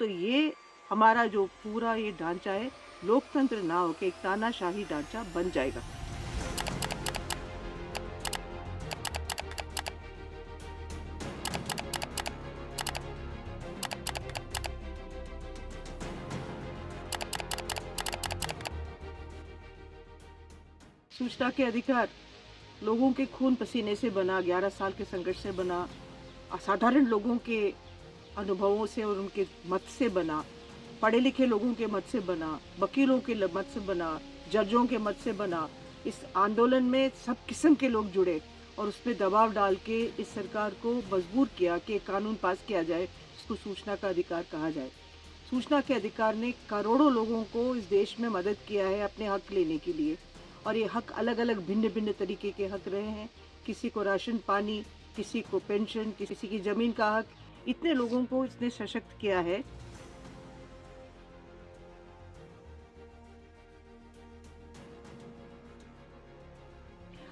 तो ये हमारा जो पूरा ये ढांचा है लोकतंत्र ना होके एक तानाशाही ढांचा बन जाएगा। सूचना के अधिकार लोगों के खून पसीने से बना, 11 साल के संघर्ष से बना, असाधारण लोगों के अनुभवों से और उनके मत से बना, पढ़े लिखे लोगों के मत से बना, वकीलों के मत से बना, जजों के मत से बना। इस आंदोलन में सब किस्म के लोग जुड़े और उस पर दबाव डाल के इस सरकार को मजबूर किया कि कानून पास किया जाए, इसको सूचना का अधिकार कहा जाए। सूचना के अधिकार ने करोड़ों लोगों को इस देश में मदद किया है अपने हक लेने के लिए, और ये हक अलग अलग भिन्न भिन्न तरीके के हक रहे हैं। किसी को राशन पानी, किसी को पेंशन, किसी की ज़मीन का हक, इतने लोगों को इसने सशक्त किया है।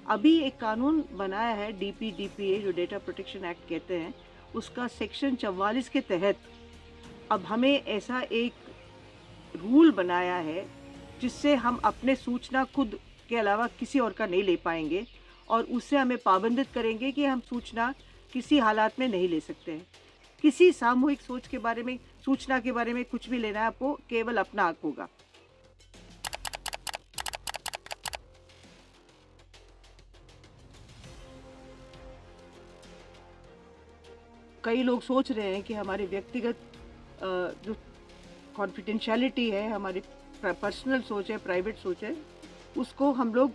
अभी एक कानून बनाया है DPDPA, जो डेटा प्रोटेक्शन एक्ट कहते हैं, उसका सेक्शन 44 के तहत अब हमें ऐसा एक रूल बनाया है जिससे हम अपने सूचना खुद के अलावा किसी और का नहीं ले पाएंगे, और उससे हमें पाबंदित करेंगे कि हम सूचना किसी हालात में नहीं ले सकते हैं। किसी सामूहिक सोच के बारे में, सूचना के बारे में कुछ भी लेना है आपको, केवल अपना हक होगा। कई लोग सोच रहे हैं कि हमारे व्यक्तिगत जो कॉन्फिडेंशियलिटी है, हमारी पर्सनल सोच है, प्राइवेट सोच है, उसको हम लोग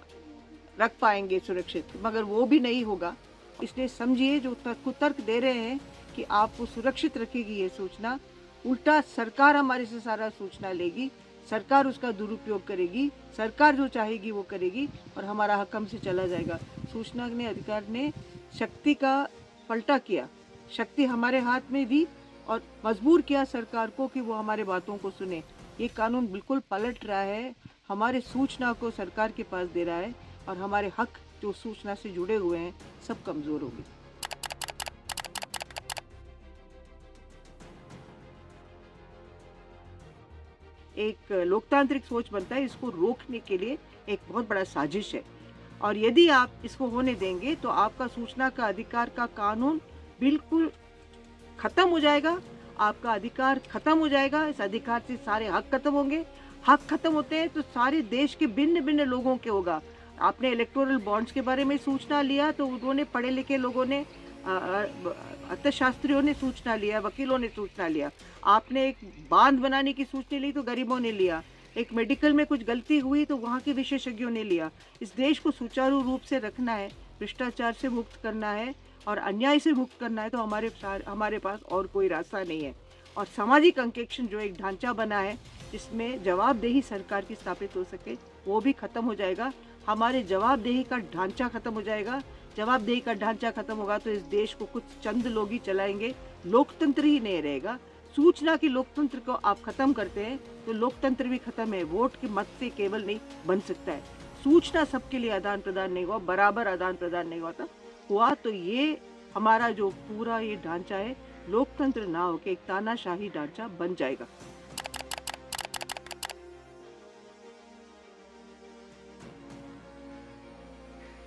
रख पाएंगे सुरक्षित, मगर वो भी नहीं होगा। इसलिए समझिए, जो कुतर्क दे रहे हैं कि आप वो सुरक्षित रखेगी ये सूचना, उल्टा सरकार हमारे से सारा सूचना लेगी, सरकार उसका दुरुपयोग करेगी, सरकार जो चाहेगी वो करेगी और हमारा हक हमसे चला जाएगा। सूचना ने अधिकार ने शक्ति का पलटा किया, शक्ति हमारे हाथ में दी और मजबूर किया सरकार को कि वो हमारे बातों को सुने। ये कानून बिल्कुल पलट रहा है, हमारे सूचना को सरकार के पास दे रहा है और हमारे हक जो सूचना से जुड़े हुए हैं सब कमज़ोर हो गए। एक लोकतांत्रिक सोच बनता है, इसको रोकने के लिए एक बहुत बड़ा साजिश है, और यदि आप इसको होने देंगे तो आपका सूचना का अधिकार का कानून बिल्कुल खत्म हो जाएगा, आपका अधिकार खत्म हो जाएगा। इस अधिकार से सारे हक खत्म होंगे। हक खत्म होते हैं तो सारे देश के भिन्न भिन्न लोगों के होगा। आपने इलेक्टोरल बॉन्ड्स के बारे में सूचना लिया तो उन्होंने, पढ़े लिखे लोगों ने, अर्थशास्त्रियों ने सूचना लिया, वकीलों ने सूचना लिया। आपने एक बांध बनाने की सूचना ली तो गरीबों ने लिया। एक मेडिकल में कुछ गलती हुई तो वहाँ के विशेषज्ञों ने लिया। इस देश को सुचारू रूप से रखना है, भ्रष्टाचार से मुक्त करना है और अन्याय से मुक्त करना है, तो हमारे पास और कोई रास्ता नहीं है। और सामाजिक अंकेक्षण जो एक ढांचा बना है जिसमें जवाबदेही सरकार की स्थापित हो सके, वो भी खत्म हो जाएगा। हमारे जवाबदेही का ढांचा खत्म हो जाएगा। जवाबदेही का ढांचा खत्म होगा तो इस देश को कुछ चंद लोग ही चलाएंगे, लोकतंत्र ही नहीं रहेगा। सूचना की लोकतंत्र को आप खत्म करते हैं तो लोकतंत्र भी खत्म है। वोट के मत से केवल नहीं बन सकता है। सूचना सबके लिए आदान प्रदान नहीं हुआ, बराबर आदान प्रदान नहीं हुआ तो ये हमारा जो पूरा ये ढांचा है लोकतंत्र ना होके एक तानाशाही ढांचा बन जाएगा।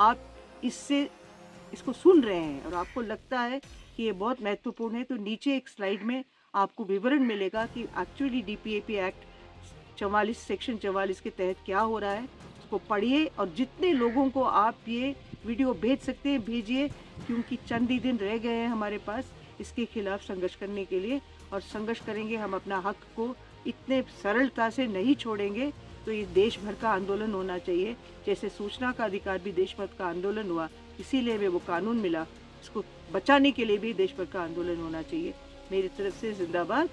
आप इसको सुन रहे हैं और आपको लगता है कि ये बहुत महत्वपूर्ण है, तो नीचे एक स्लाइड में आपको विवरण मिलेगा कि एक्चुअली DPAP एक्ट 44 सेक्शन 44 के तहत क्या हो रहा है। उसको पढ़िए और जितने लोगों को आप ये वीडियो भेज सकते हैं भेजिए, क्योंकि चंद ही दिन रह गए हैं हमारे पास इसके खिलाफ संघर्ष करने के लिए, और संघर्ष करेंगे। हम अपना हक को इतने सरलता से नहीं छोड़ेंगे। तो ये देश भर का आंदोलन होना चाहिए, जैसे सूचना का अधिकार भी देश भर का आंदोलन हुआ, इसीलिए हमें वो कानून मिला। इसको बचाने के लिए भी देश भर का आंदोलन होना चाहिए। मेरी तरफ से जिंदाबाद